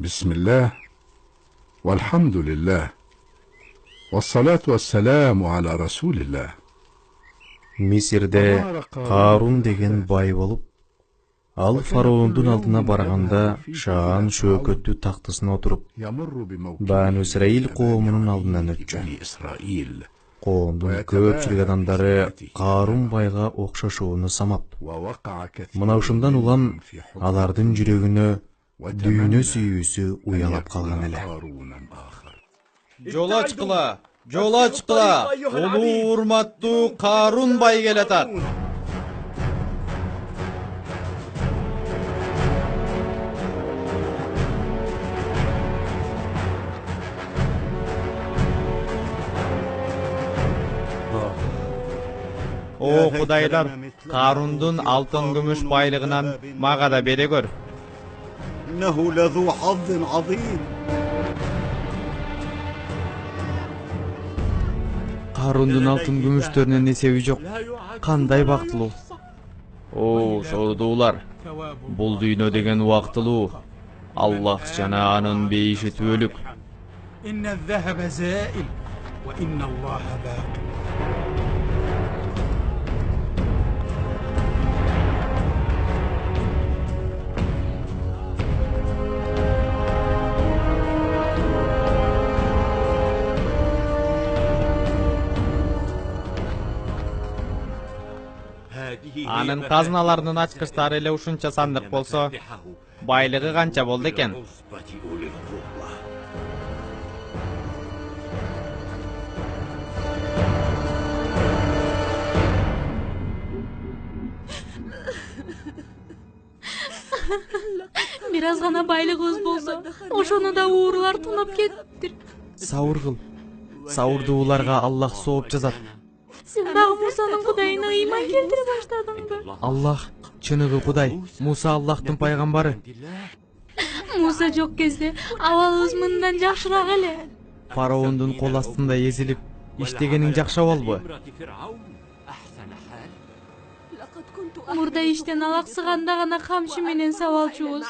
بسم الله والحمد لله والصلاة والسلام على رسول الله. Мисирде Карун деген бай болуп, ал фараондун алдына барганда шаан шөөкөттүү тактысына отуруп, Бану Исраил коомунун алдынан өтчү. Коомдун көпчүлүк адамдары Карун байга окшошууну самап, мына ушундан улам алардын жүрөгүнө дүйнө сүйүүсү уялап калган эле. Жол ачкыла, улуу урматтуу Карун бай келатат. О Кудайлар, Карундун алтын күмүш байлыгынан мага да бере көр. إنه لذو حظ عظيم. Карундун алтын күмүштөрүнүн эсеби жок. Кандай бактылуу. О, сордуулар. Бул дүйнө деген убактылуу. Аллах жана анын бейиши түбөлүк. إن الذهب زائل وإن الله باق. Анын казыналарынын ачкычтары эле ушунча сандык болсо, байлыгы канча болду экен? Бир аз гана байлыгыбыз болсо, ошону да уурулар тунап кетиптир. Сабыр кыл. Сабырдууларга Аллах сооп жазат. Сен дагы Мусанын Кудайына ыйман келтире баштадыңбы? Аллах чыныгы Кудай, Муса Аллахтын пайгамбары. Муса жок кезде абалыбыз мындан жакшыраак эле. Фараондун кол астында эзилип иштегениң жакшы болбу? Мурда иштен алаксыганда гана камчы менен сабалчубуз.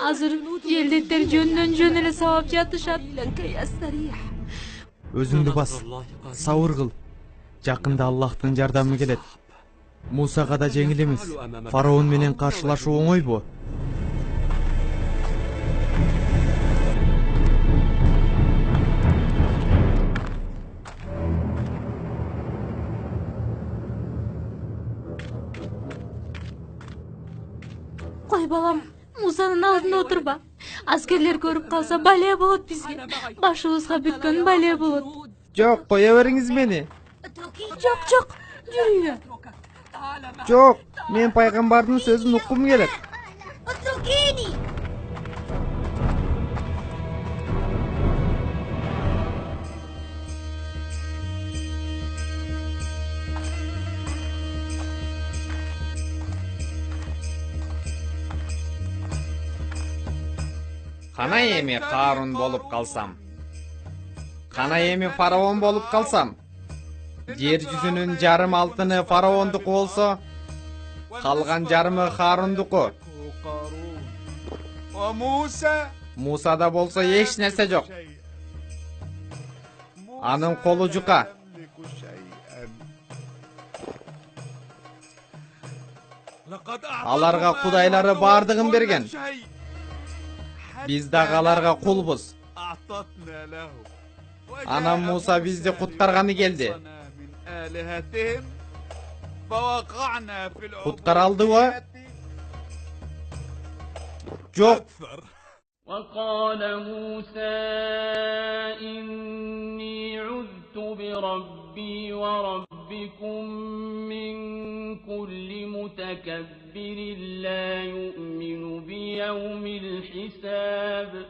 Азыр желдеттер жөндөн жөн эле сабап жатышат. Өзүңдү бас, сабыр кыл. Жакында Аллахтын жардамы келет. Мусага да жеңил эмес. Фараон менен каршылашуу оңойбу? Кой балам, Мусанын алдында отурба. Аскерлер көрүп калса бале болот бизге. Башыбызга бүткөн бале болот. Жок, кое бериңиз мени. Жок, жүрүгө. Жок, мен пайгамбардын сөзүн уккум келет. Кана эми Карун болуп калсам? Кана эми фараон болуп калсам? Жер жүзүнүн жарым алтыны фараондуку болсо, калган жарымы Харундуку. Мусада болсо эч нерсе жок. Анын колу жука. Аларга Кудайлары бардыгын берген. Биз дагы аларга кулбуз. Анан Муса бизди куткарганы келди. Куткара алдыбы? Жок. وقال موسى إني عذت بربي وربكم من كل متكبر لا يؤمن بيوم الحساب.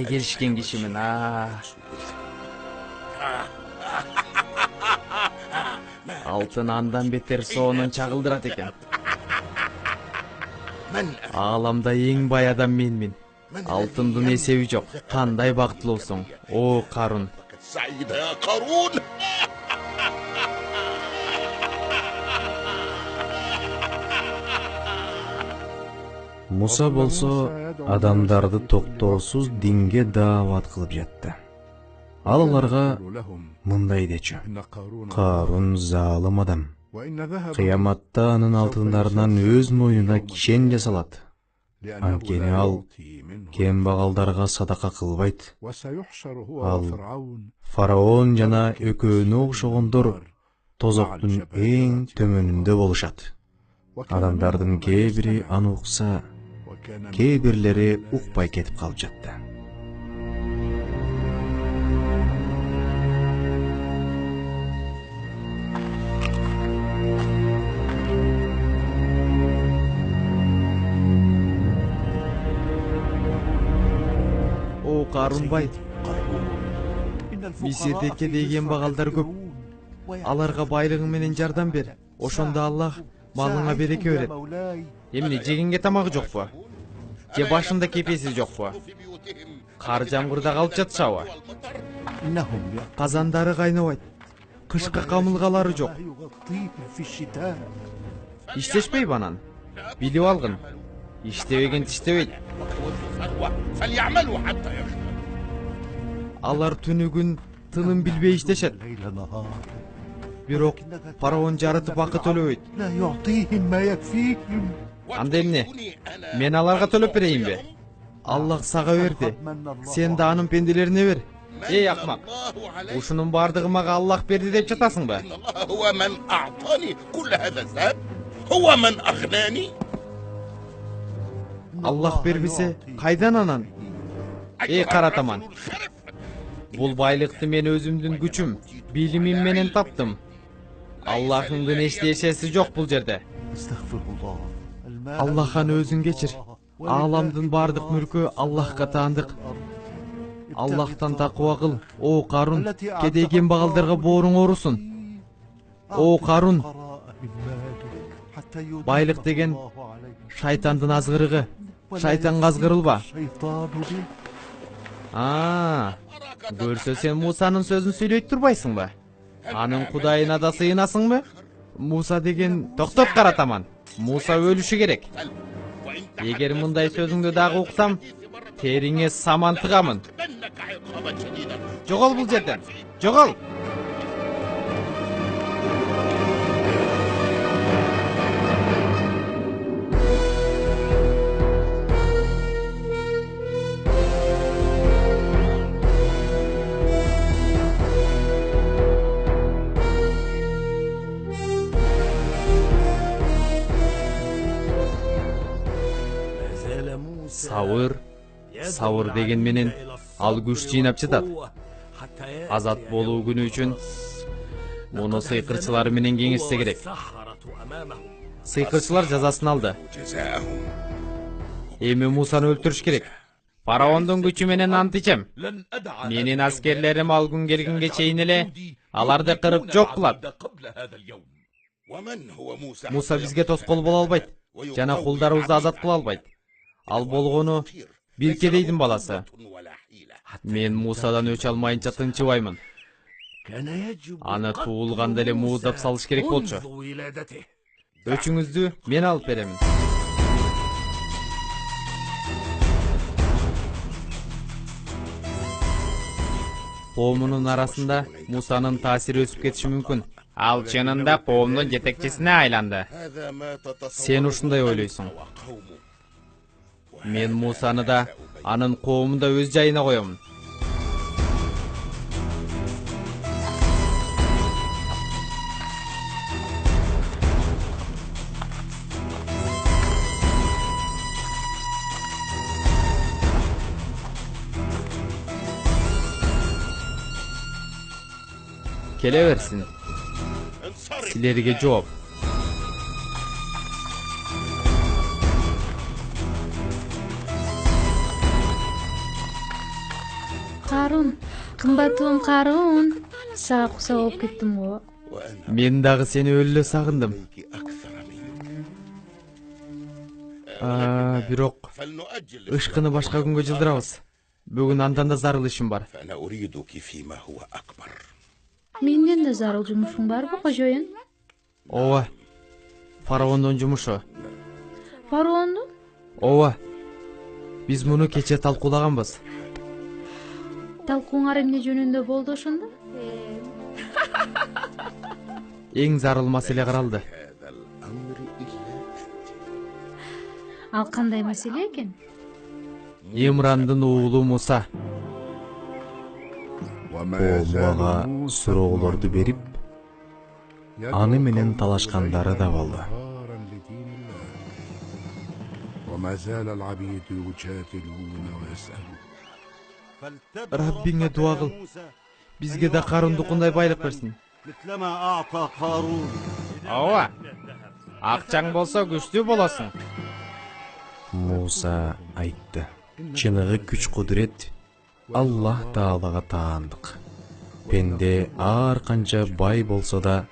кандай келишкен кишимин, Алтын андан бетер соонун чагылдырат экен. Ааламда эң бай адам менмин. Алтындын эсеби жок. Кандай бактылуусуң, о Карун. Муса болсо адамдарды токтоосуз динге даават кылып жатты. Ал аларга мындай дечү: Карун залым адам. Кыяматта анын алтындарынан өз мойнуна кишен жасалат. Анткени ал кембагалдарга садака кылбайт. Ал фараон жана өкөөнү окшогондор тозоктун эң төмөнүндө болушат. Адамдардын кээ бири аны укса, кээ бирлери укпай кетип калып жатты. О Карунбай, Мисирде кедей кембагалдар көп. Аларга байлыгың менен жардам бер. Ошондо Аллах малыңа береке берет. Эмне жегенге тамагы жокпу? Же башында кепеси жокпу? Кар жамгырда калып жатышабы? Казандары кайнабайт. Кышка камылгалары жок. Иштешпейби анан? Билип алгын. Иштебеген тиштебейт. Алар түнү күн тыным билбей иштешет. Бирок фараон жарытып акы төлөбөйт. Анда эмне? Мен аларга төлөп берейинби? Аллах сага берди. Сен да анын пенделерине бер. Эй акмак, ушунун бардыгы мага Аллах берди деп жатасыңбы? Аллах бербесе, кайдан анан? Эй каратаман, бул байлыкты мен өзүмдүн күчүм, билимим менен таптым. Аллахыңдын эчтешеси жок бул жерде. Аллах аны өзүң кечир. Ааламдын бардык мүлкү Аллахка таандык. Аллахтан такыба кыл, о Карун, кедей кембагалдарга бооруң оорусун. О Карун, байлык деген шайтандын азгырыгы. Шайтанга азгырылба. Көрсө сен Мусанын сөзүн сүйлөйт турбайсыңбы? Анын кудайына да сыйынасыңбы? Муса деген токтот каратаман. Муса өлүшү керек. Эгер мындай сөзүңдү дагы уксам, териңе саман тыгамын. Жогол бул жерден. Жогол. Сауыр деген менен ал күч жыйнап жатат. Азат болуу күнү үчүн муну сыйкырчылар менен кеңешсе керек. Сыйкырчылар жазасын алды. Эми Мусаны өлтүрүш керек. Фараондун күчү менен ант ичем. Менин аскерлерим ал күн келгенге чейин эле аларды кырып жок кылат. Муса бизге тоскоол боло албайт жана кулдарыбызды азат кыла албайт. Ал болгону бир кедейдин баласы. Мен Мусадан өч алмайынча тынчыбаймын. Аны туулганда эле муудап салыш керек болчу. Өчүңүздү мен алып беремин. Коомунун арасында Мусанын таасири өсүп кетиши мүмкүн. Ал чынында коомдун жетекчисине айланды. Сен ушундай ойлойсуң. Мен Мусаны да, анын коомун да өз жайына коёмун. Келе берсин. Силерге жооп. Карун, кымбатым Карун. Сага куса болуп кеттим го. Мен дагы сени өлө сагындым. Бирок ышкыны башка күнгө жылдырабыз. Бүгүн андан да зарыл ишим бар. Менден да зарыл жумушуң барбы, кожоюн? Ооба. Фараондун жумушу. Фараондун? Ооба. Биз муну кече талкуулаганбыз. Талкууңар эмне жөнүндө болду ошондо? Эң зарыл маселе каралды. Ал кандай маселе экен? Имрандын уулу Муса. Мага суроолорду берип, аны менен талашкандары да болду. Раббиңе дуа кыл. Бизге да Карундукундай байлык берсин. Ооба. Акчаң болсо күчтүү болосуң. Муса айтты. Чыныгы күч кудурет Аллах Таалага таандык. Пенде ар канча бай болсо да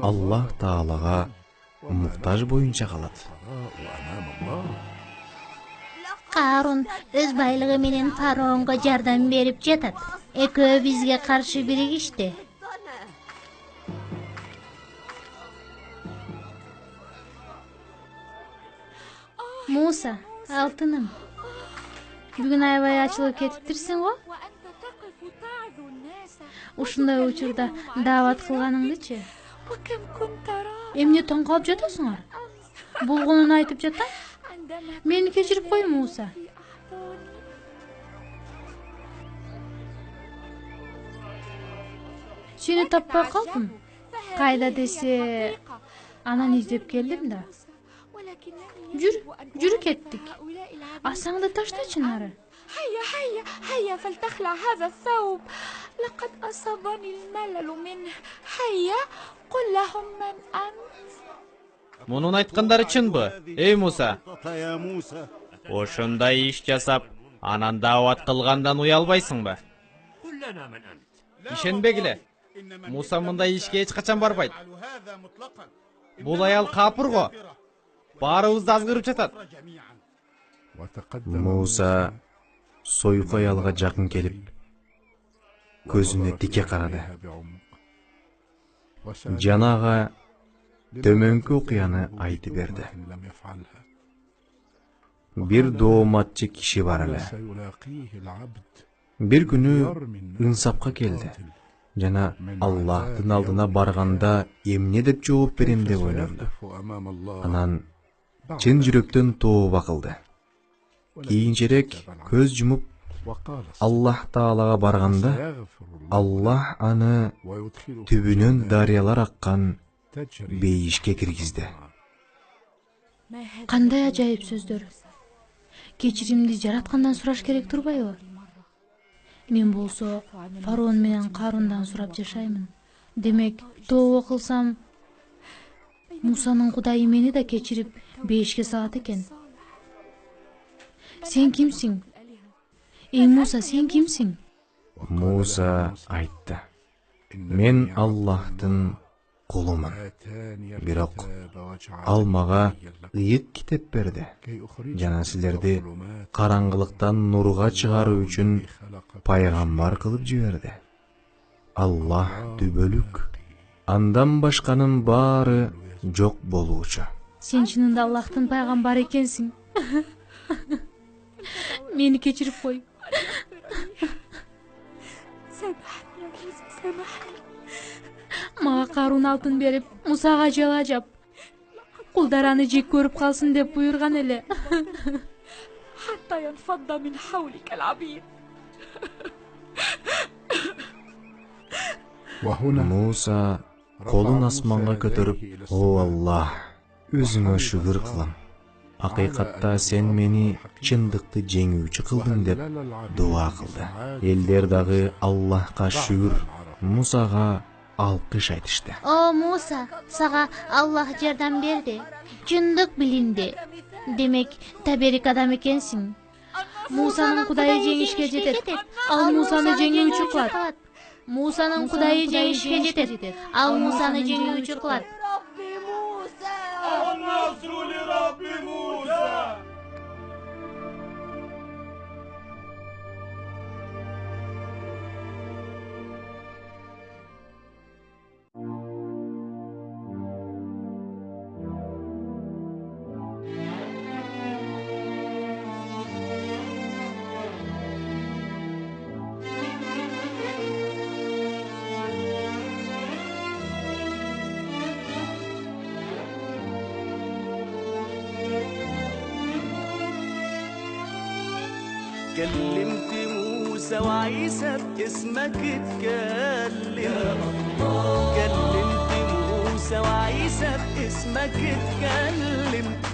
Аллах Таалага муктаж боюнча калат. Карун өз байлыгы менен фараонго жардам берип жатат. Экөө бизге каршы биригишти. Муса, алтыным. Бүгүн аябай ачылып кетиптирсиң го? Ушундай учурда даават кылганыңдычы? Эмне таң калып жатасыңар? Болгонун айтып жатам. Мени кечирип кой, Муса. Сени таппай калдым. Кайда десе, анан издеп келдим да. Жүрү кеттик. Асаңды таштачы нары. هيا فلتخلع هذا الثوب لقد أصابني الملل منه هيا قل لهم من أنت Мунун айткандары чынбы? Эй Муса. Ошондой иш жасап, анан даават кылгандан уялбайсыңбы? Ишенбегиле. Муса мындай ишке эч качан барбайт. Бул аял капыр го. Баарыбызды азгырып жатат. Муса сойку аялга жакын келип, көзүнө тике карады. Жанага төмөнкү окуяны айтып берди. Бир дооматчы киши бар эле. Бир күнү инсапка келди. Жана Аллахтын алдына барганда эмне деп жооп берем деп ойлонду. Анан чын жүрөктөн тооба кылды. Кийинчерээк көз жумуп Аллах Таалага барганда Аллах аны түбүнөн дарыялар аккан бейишке киргизди. Кандай ажайып сөздөр. Кечиримди жараткандан сураш керек турбайбы? Мен болсо фараон менен Карундан сурап жашаймын. Демек, тооба кылсам, Мусанын Кудайы мени да кечирип бейишке салат экен. Сен кимсиң? Эй Муса, сен кимсиң? Муса айтты. Мен Аллахтын кулумун. Бирок ал мага ыйык китеп берди. Жана силерди караңгылыктан нурга чыгаруу үчүн пайгамбар кылып жиберди. Аллах түбөлүк. Андан башканын баары жок болуучу. Сен чынында Аллахтын пайгамбары экенсиң. Мени кечирип кой. Мага Карун алтын берип, Мусага жала жап. Кулдар аны жек көрүп калсын деп буйрган эле. حتى ينفض من حولك العبيد Муса колун асманга көтөрүп, "О Аллах, өзүңө шүгүр кылам. Акыйкатта сен мени чындыкты жеңүүчү кылдың" деп дуа кылды. Элдер дагы Аллахка шүгүр, Мусага алкыш айтышты. О Муса, сага Аллах жардам берди. Чындык билинди. Демек, таберик адам экенсиң. Мусанын Кудайы жеңишке жетет. Ал Мусаны жеңүүчү кылат. Мусанын Кудайы жеңишке жетет. Ал Мусаны жеңүүчү кылат. كلمت موسى وعيسى باسمك اتكلم. كلمت موسى وعيسى باسمك اتكلم.